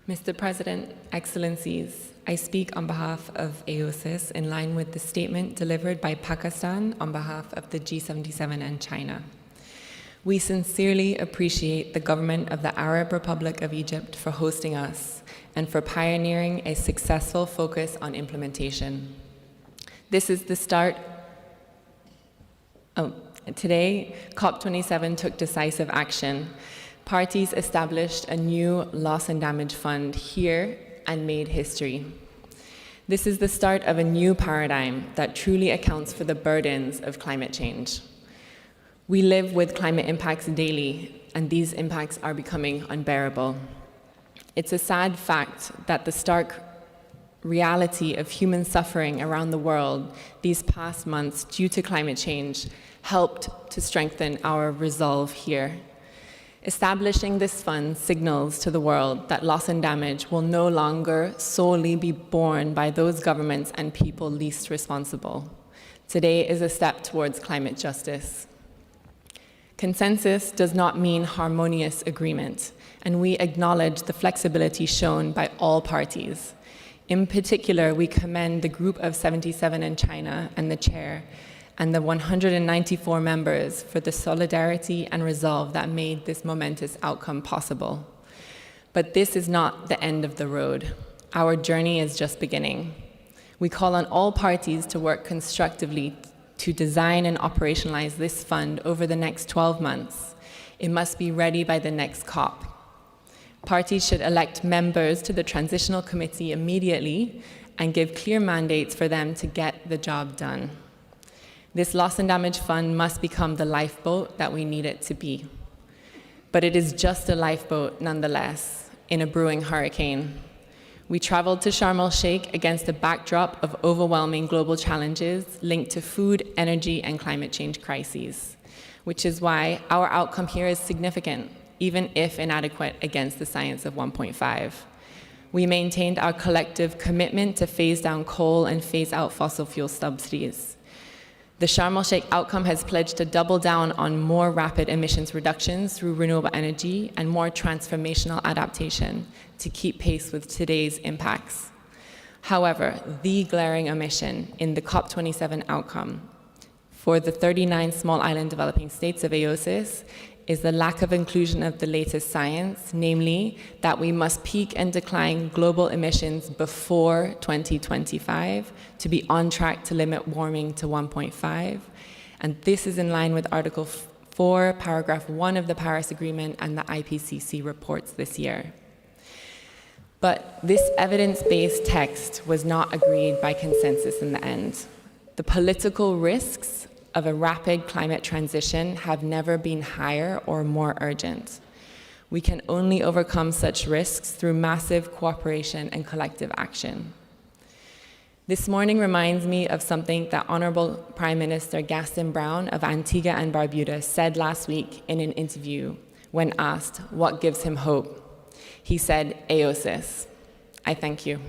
Mr. President, Excellencies, I speak on behalf of AOSIS in line with the statement delivered by Pakistan on behalf of the G77 and China. We sincerely appreciate the government of the Arab Republic of Egypt for hosting us and for pioneering a successful focus on implementation. This is the start. Today, COP27 took decisive action. Parties established a new loss and damage fund here and made history. This is the start of a new paradigm that truly accounts for the burdens of climate change. We live with climate impacts daily, and these impacts are becoming unbearable. It's a sad fact that the stark reality of human suffering around the world these past months due to climate change helped to strengthen our resolve here. Establishing this fund signals to the world that loss and damage will no longer solely be borne by those governments and people least responsible. Today is a step towards climate justice. Consensus does not mean harmonious agreement, and we acknowledge the flexibility shown by all parties. In particular, we commend the Group of 77 in China and the chair and the 194 members for the solidarity and resolve that made this momentous outcome possible. But this is not the end of the road. Our journey is just beginning. We call on all parties to work constructively to design and operationalize this fund over the next 12 months. It must be ready by the next COP. Parties should elect members to the Transitional Committee immediately and give clear mandates for them to get the job done. This loss and damage fund must become the lifeboat that we need it to be. But it is just a lifeboat nonetheless in a brewing hurricane. We traveled to Sharm el-Sheikh against a backdrop of overwhelming global challenges linked to food, energy, and climate change crises, which is why our outcome here is significant, even if inadequate against the science of 1.5. We maintained our collective commitment to phase down coal and phase out fossil fuel subsidies. The Sharm el-Sheikh outcome has pledged to double down on more rapid emissions reductions through renewable energy and more transformational adaptation to keep pace with today's impacts. However, the glaring omission in the COP27 outcome for the 39 small island developing states of AOSIS is the lack of inclusion of the latest science, namely that we must peak and decline global emissions before 2025 to be on track to limit warming to 1.5. And this is in line with Article 4, Paragraph 1 of the Paris Agreement and the IPCC reports this year. But this evidence-based text was not agreed by consensus in the end. The political risks of a rapid climate transition have never been higher or more urgent. We can only overcome such risks through massive cooperation and collective action. This morning reminds me of something that Honorable Prime Minister Gaston Browne of Antigua and Barbuda said last week in an interview when asked what gives him hope. He said, AOSIS. I thank you.